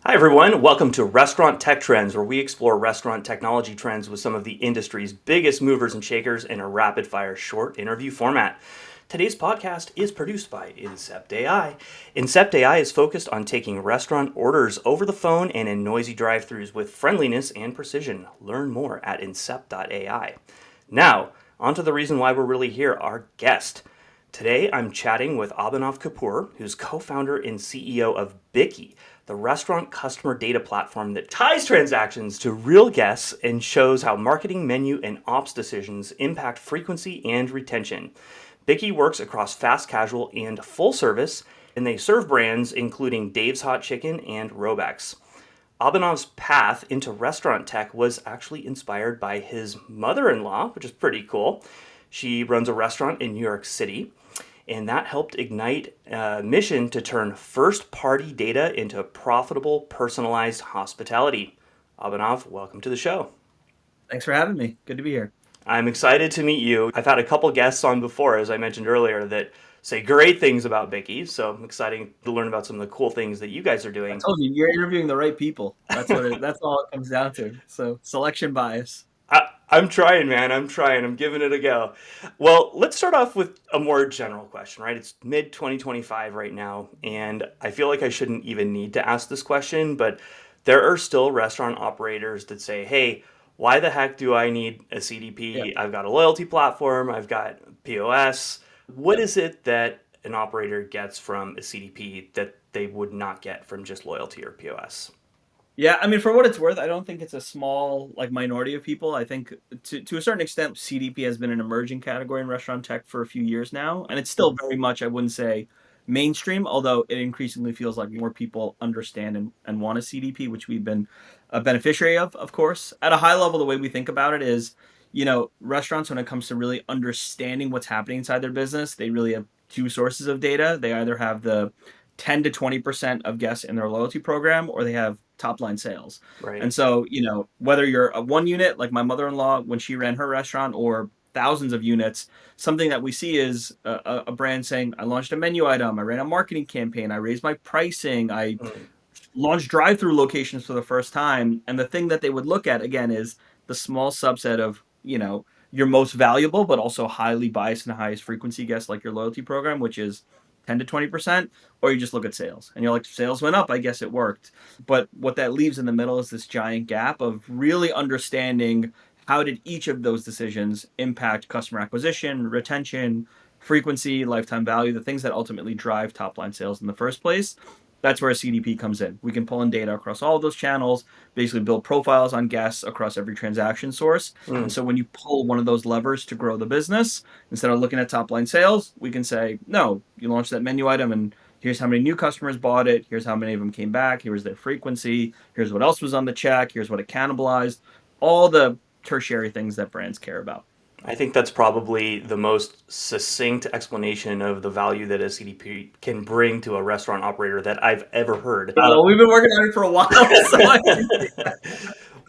Hi, everyone. Welcome to Restaurant Tech Trends, where we explore restaurant technology trends with some of the industry's biggest movers and shakers in a rapid fire short interview format. Today's podcast is produced by Incept AI. Incept AI is focused on taking restaurant orders over the phone and in noisy drive thrus with friendliness and precision. Learn more at incept.ai. Now, on to the reason why we're really here, our guest. Today, I'm chatting with Abhinav Kapur, who's co founder and CEO of Bikky, the restaurant customer data platform that ties transactions to real guests and shows how marketing, menu, and ops decisions impact frequency and retention. Bikky works across fast casual and full service, and they serve brands including Dave's Hot Chicken and Robex. Abhinav's path into restaurant tech was actually inspired by his mother in law, which is pretty cool. She runs a restaurant in New York City, and that helped ignite a mission to turn first party data into profitable, personalized hospitality. Abhinav, welcome to the show. Thanks for having me. Good to be here. I'm excited to meet you. I've had a couple guests on before, as I mentioned earlier, that say great things about Bikky, so I'm excited to learn about some of the cool things that you guys are I doing. told you, you're interviewing the right people. That's all it comes down to. So selection bias. I'm trying, man. I'm trying. I'm giving it a go. Well, let's start off with a more general question, right? It's mid 2025 right now, and I feel like I shouldn't even need to ask this question, but there are still restaurant operators that say, hey, why the heck do I need a Yeah. CDP? I've got a loyalty platform, I've got POS. What Yep. is it that an operator gets from a CDP that they would not get from just loyalty or POS? Yeah, I mean, for what it's worth, I don't think it's a small minority of people. I think to a certain extent, CDP has been an emerging category in restaurant tech for a few years now, and it's still very much, I wouldn't say mainstream, although it increasingly feels like more people understand and want a CDP, which we've been a beneficiary of course. At a high level, the way we think about it is, restaurants, when it comes to really understanding what's happening inside their business, they really have two sources of data. They either have the 10 to 20% of guests in their loyalty program, or they have top line sales. Right. And so, whether you're a one unit, like my mother in law when she ran her restaurant, or thousands of units, something that we see is a brand saying, I launched a menu item, I ran a marketing campaign, I raised my pricing, I Mm. launched drive through locations for the first time. And the thing that they would look at again is the small subset of, your most valuable, but also highly biased and highest frequency guests, like your loyalty program, which is 10 to 20%, or you just look at sales and you're like, sales went up, I guess it worked. But what that leaves in the middle is this giant gap of really understanding how did each of those decisions impact customer acquisition, retention, frequency, lifetime value, the things that ultimately drive top line sales in the first place. That's where a CDP comes in. We can pull in data across all of those channels, basically build profiles on guests across every transaction source. And Mm. so when you pull one of those levers to grow the business, instead of looking at top line sales, we can say, no, you launched that menu item and here's how many new customers bought it. Here's how many of them came back. Here's their frequency. Here's what else was on the check. Here's what it cannibalized. All the tertiary things that brands care about. I think that's probably the most succinct explanation of the value that a CDP can bring to a restaurant operator that I've ever heard. We've been working on it for a while, so I appreciate that.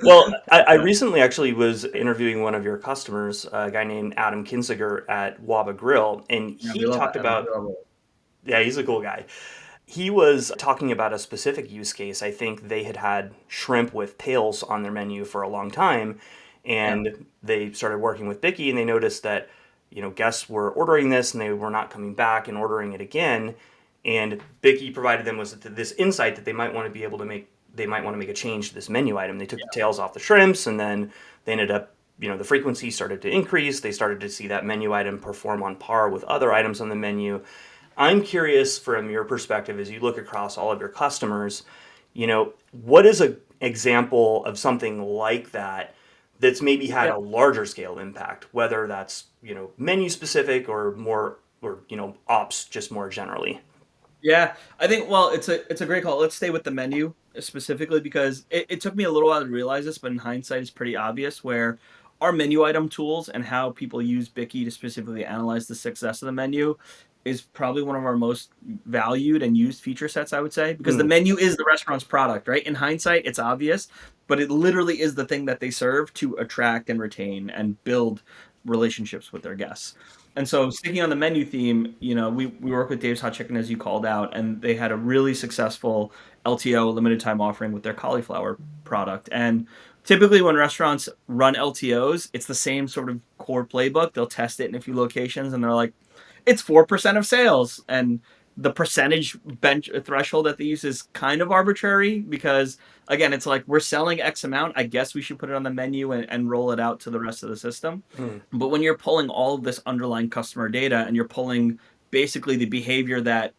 Well, I recently actually was interviewing one of your customers, a guy named Adam Kinziger at Waba Grill, and Yeah, we he love talked Adam. We about, love it. yeah, he's a cool guy. He was talking about a specific use case. I think they had had shrimp with tails on their menu for a long time, Yeah, and they started working with Bikky, and they noticed that guests were ordering this and they were not coming back and ordering it again. And Bikky provided them with this insight that they might want to make a change to this menu item. They took the yeah. tails off the shrimps, and then they ended up the frequency started to increase. They started to see that menu item perform on par with other items on the menu. I'm curious from your perspective as you look across all of your customers, what is an example of something like that that's maybe had Yeah. a larger scale impact, whether that's, menu specific or more or, ops just more generally. Yeah, I think well, it's a great call. Let's stay with the menu specifically because it took me a little while to realize this, but in hindsight, it's pretty obvious where our menu item tools and how people use Bikky to specifically analyze the success of the menu is probably one of our most valued and used feature sets, I would say, because the Mm, menu is the restaurant's product, right? In hindsight, it's obvious, but it literally is the thing that they serve to attract and retain and build relationships with their guests. And so sticking on the menu theme, we work with Dave's Hot Chicken as you called out, and they had a really successful LTO limited time offering with their cauliflower product. And typically when restaurants run LTOs, it's the same sort of core playbook. They'll test it in a few locations and they're like, it's 4% of sales. And the percentage bench threshold that they use is kind of arbitrary because again, it's like we're selling X amount. I guess we should put it on the menu and roll it out to the rest of the system. Hmm. But when you're pulling all of this underlying customer data and you're pulling basically the behavior that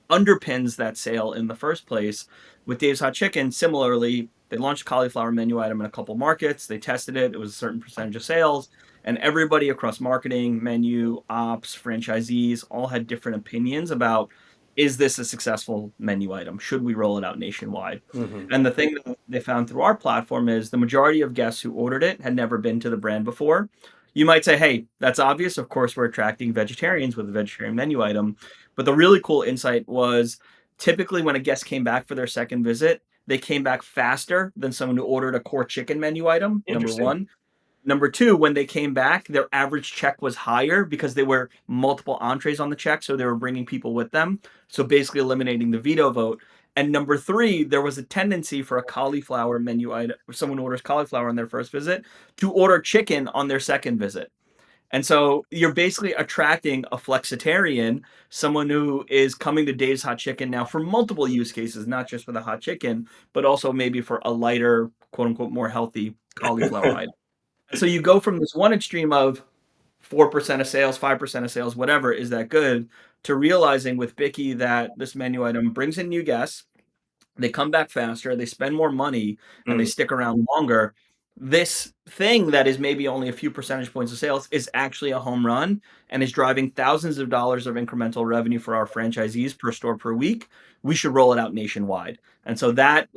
underpins that sale in the first place, with Dave's Hot Chicken, similarly, they launched a cauliflower menu item in a couple markets. They tested it. It was a certain percentage of sales. And everybody across marketing, menu, ops, franchisees all had different opinions about, is this a successful menu item? Should we roll it out nationwide? Hmm. And the thing that they found through our platform is the majority of guests who ordered it had never been to the brand before. You might say, hey, that's obvious. Of course, we're attracting vegetarians with a vegetarian menu item. But the really cool insight was typically when a guest came back for their second visit, they came back faster than someone who ordered a core chicken menu item, number Interesting. one. Number two, when they came back, their average check was higher because they were multiple entrees on the check, so they were bringing people with them. So basically eliminating the veto vote. And number three, there was a tendency for a cauliflower menu item, someone who orders cauliflower on their first visit, to order chicken on their second visit. And so you're basically attracting a flexitarian, someone who is coming to Dave's Hot Chicken now for multiple use cases, not just for the hot chicken, but also maybe for a lighter, quote unquote, more healthy cauliflower item. And so you go from this one extreme of 4% of sales, 5% of sales, whatever is that good, to realizing with Bikky that this menu item brings in new guests, they come back faster, they spend more money, and they Mm, stick around longer. This thing that is maybe only a few percentage points of sales is actually a home run and is driving thousands of dollars of incremental revenue for our franchisees per store per week. We should roll it out nationwide. And so that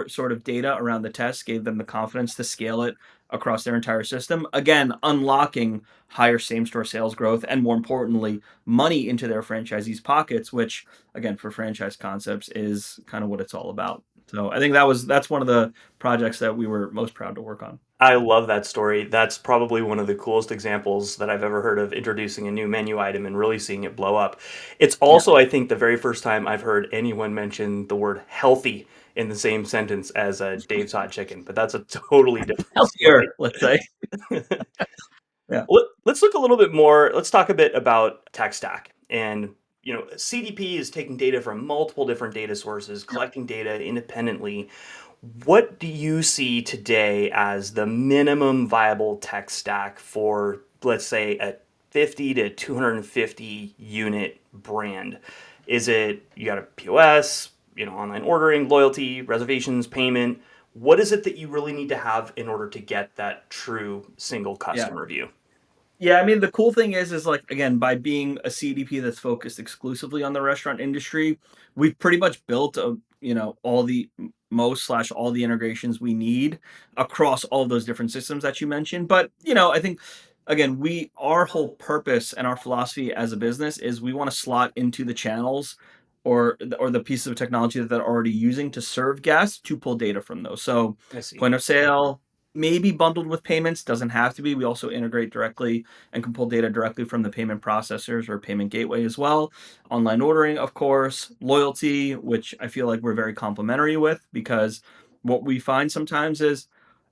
sort of data around the test gave them the confidence to scale it across their entire system. Again, unlocking higher same store sales growth and more importantly, money into their franchisees' pockets, which again for franchise concepts is kind of what it's all about. So I think that's one of the projects that we were most proud to work on. I love that story. That's probably one of the coolest examples that I've ever heard of introducing a new menu item and really seeing it blow up. It's Yeah. also, I think, the very first time I've heard anyone mention the word healthy in the same sentence as a Dave's Hot Chicken, but that's a totally different story. Healthier, let's say. Yeah. Let's look a little bit more. Let's talk a bit about tech stack. And, CDP is taking data from multiple different data sources, Yep. collecting data independently. What do you see today as the minimum viable tech stack for, let's say, a 50 to 250 unit brand? Is it you got a POS, online ordering, loyalty, reservations, payment? What is it that you really need to have in order to get that true single Yeah. customer view? Yeah, I mean, the cool thing is like again, by being a CDP that's focused exclusively on the restaurant industry, we've pretty much built all the most slash all the integrations we need across all of those different systems that you mentioned. But I think again, our whole purpose and our philosophy as a business is we want to slot into the channels or the pieces of technology that they're already using to serve guests to pull data from those. So I see. point of sale, maybe bundled with payments, doesn't have to be. We also integrate directly and can pull data directly from the payment processors or payment gateway as well. Online ordering, of course, loyalty, which I feel like we're very complementary with because what we find sometimes is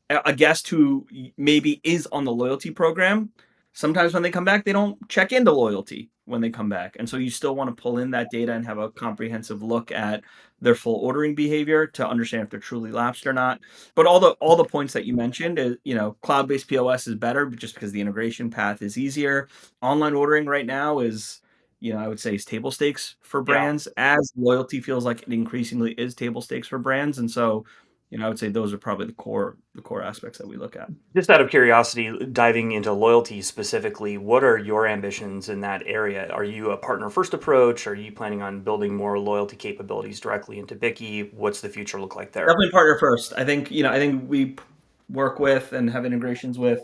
a guest who maybe is on the loyalty program, sometimes when they come back, they don't check into loyalty when they come back. And so you still want to pull in that data and have a comprehensive look at their full ordering behavior to understand if they're truly lapsed or not. But all the points that you mentioned is, cloud-based POS is better just because the integration path is easier. Online ordering right now is I would say is table stakes for Yeah. brands as loyalty feels like it increasingly is table stakes for brands. And so I would say those are probably the core aspects that we look at. Just out of curiosity, diving into loyalty specifically, what are your ambitions in that area? Are you a partner first approach? Are you planning on building more loyalty capabilities directly into Bikky? What's the future look like there? Definitely partner first. I think we work with and have integrations with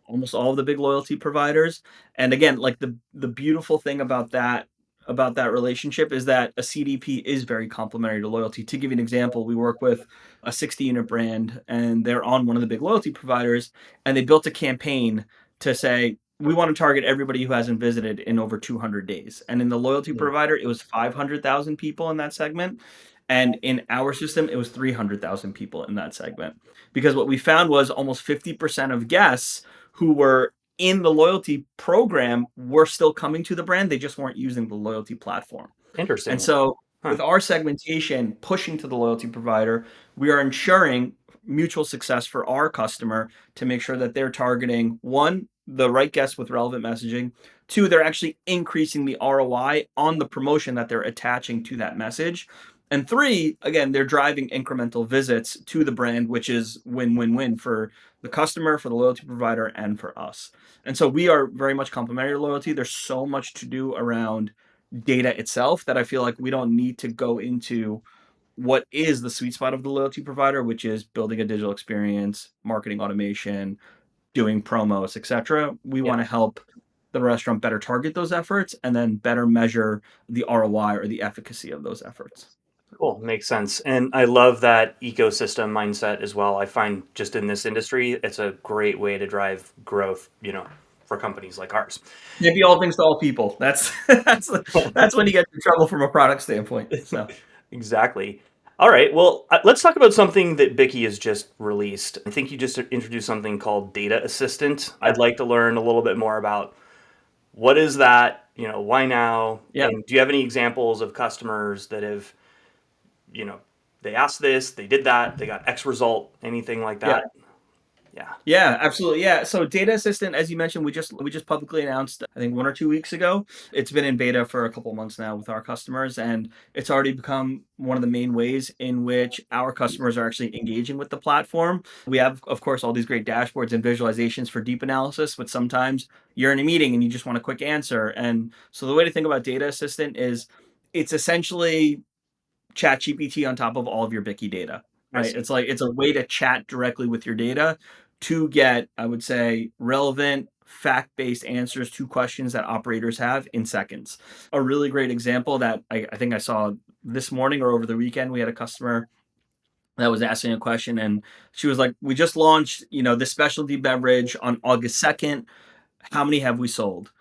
almost all of the big loyalty providers. And again, like the beautiful thing about that relationship is that a CDP is very complementary to loyalty. To give you an example, we work with a 60 unit brand and they're on one of the big loyalty providers and they built a campaign to say we want to target everybody who hasn't visited in over 200 days. And in the loyalty Mm, provider, it was 500,000 people in that segment. And in our system, it was 300,000 people in that segment. Because what we found was almost 50% of guests who were in the loyalty program were still coming to the brand. They just weren't using the loyalty platform. And interesting. so Huh. with our segmentation pushing to the loyalty provider, we are ensuring mutual success for our customer to make sure that they're targeting one, the right guests with relevant messaging. Two, they're actually increasing the ROI on the promotion that they're attaching to that message. And three, again, they're driving incremental visits to the brand, which is win win win for the customer, for the loyalty provider, and for us. And so we are very much complementary to loyalty. There's so much to do around data itself that I feel like we don't need to go into what is the sweet spot of the loyalty provider, which is building a digital experience, marketing automation, doing promos, etc. We Yeah. want to help the restaurant better target those efforts and then better measure the ROI or the efficacy of those efforts. Cool. Makes sense. And I love that ecosystem mindset as well. I find just in this industry, it's a great way to drive growth, for companies like ours. Maybe all things to all people. That's when you get in trouble from a product standpoint. So Exactly. All right. Well, let's talk about something that Bikky has just released. I think you just introduced something called Data Assistant. yeah, I'd like to learn a little bit more about what is that, why now? yeah. And do you have any examples of customers that have, you know, they asked this, they did that, they got X result, anything like Yeah. that? Yeah. Yeah, absolutely. Yeah. So Data Assistant, as you mentioned, we just publicly announced, I think 1 or 2 weeks ago. It's been in beta for a couple of months now with our customers, and it's already become one of the main ways in which our customers are actually engaging with the platform. We have, of course, all these great dashboards and visualizations for deep analysis, but sometimes you're in a meeting and you just want a quick answer. And so the way to think about Data Assistant is it's essentially ChatGPT on top of all of your Bikky data, I right? see. It's like it's a way to chat directly with your data to get, I would say, relevant, fact-based answers to questions that operators have in seconds. A really great example that I think I saw this morning or over the weekend, we had a customer that was asking a question and she was like, "We just launched, this specialty beverage on August 2nd. How many have we sold?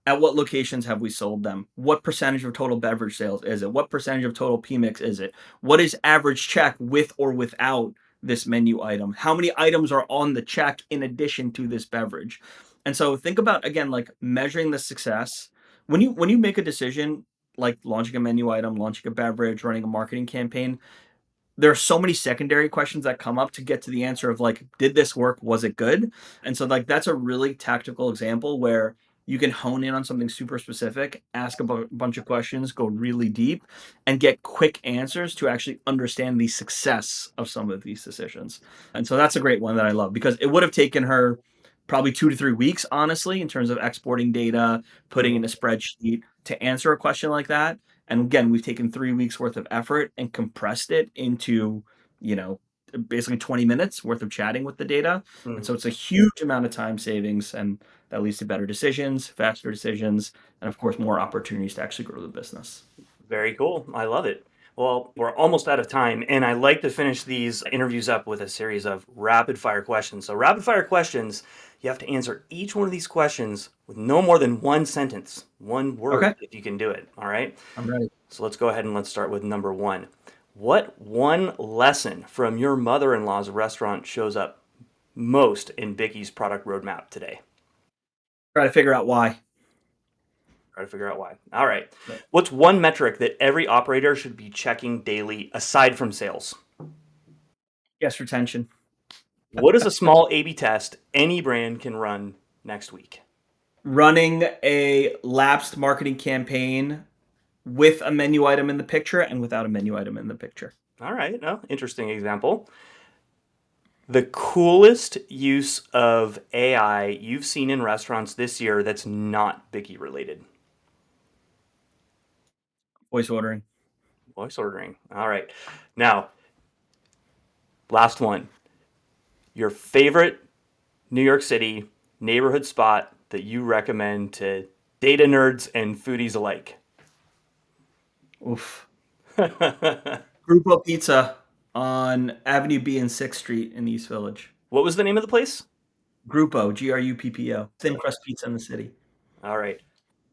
At what locations have we sold them? What percentage of total beverage sales is it? What percentage of total PMix is it? What is average check with or without this menu item? How many items are on the check in addition to this beverage?" And so think about again like measuring the success. When you make a decision like launching a menu item, launching a beverage, running a marketing campaign, there are so many secondary questions that come up to get to the answer of like, did this work? Was it good? And so like that's a really tactical example where you can hone in on something super specific, ask a bunch of questions, go really deep, and get quick answers to actually understand the success of some of these decisions. And so that's a great one that I love because it would have taken her probably 2 to 3 weeks, honestly, in terms of exporting data, putting in Mhm. a spreadsheet to answer a question like that. And again, we've taken 3 weeks worth of effort and compressed it into, you know, basically 20 minutes worth of chatting with the data. And so Mhm. it's a huge amount of time savings and that leads to better decisions, faster decisions, and of course, more opportunities to actually grow the business. Very cool. I love it. Well, we're almost out of time, and I like to finish these interviews up with a series of rapid fire questions. So, rapid fire questions, you have to answer each one of these questions with no more than one sentence, one word, Okay, if you can do it. All right. I'm ready. So, let's go ahead and let's start with number one. What one lesson from your mother in law's restaurant shows up most in Bicky's product roadmap today? Try to figure out why. Try to figure out why. All right. Right. What's one metric that every operator should be checking daily aside from sales? Guest retention. What is a small A/B test any brand can run next week? Running a lapsed marketing campaign with a menu item in the picture and without a menu item in the picture. All right, no, interesting example. The coolest use of AI you've seen in restaurants this year that's not Bicky related. Voice ordering. Voice ordering. All right. Now, last one. Your favorite New York City neighborhood spot that you recommend to data nerds and foodies alike. Oof. Grupo Pizza on Avenue B and 6th Street in East Village. What was the name of the place? Gruppo, Gruppo, thin crust pizza in the city. All right.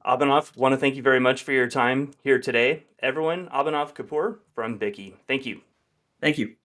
Abhinav, want to thank you very much for your time here today. Everyone, Abhinav Kapur from Bikky. Thank you. Thank you.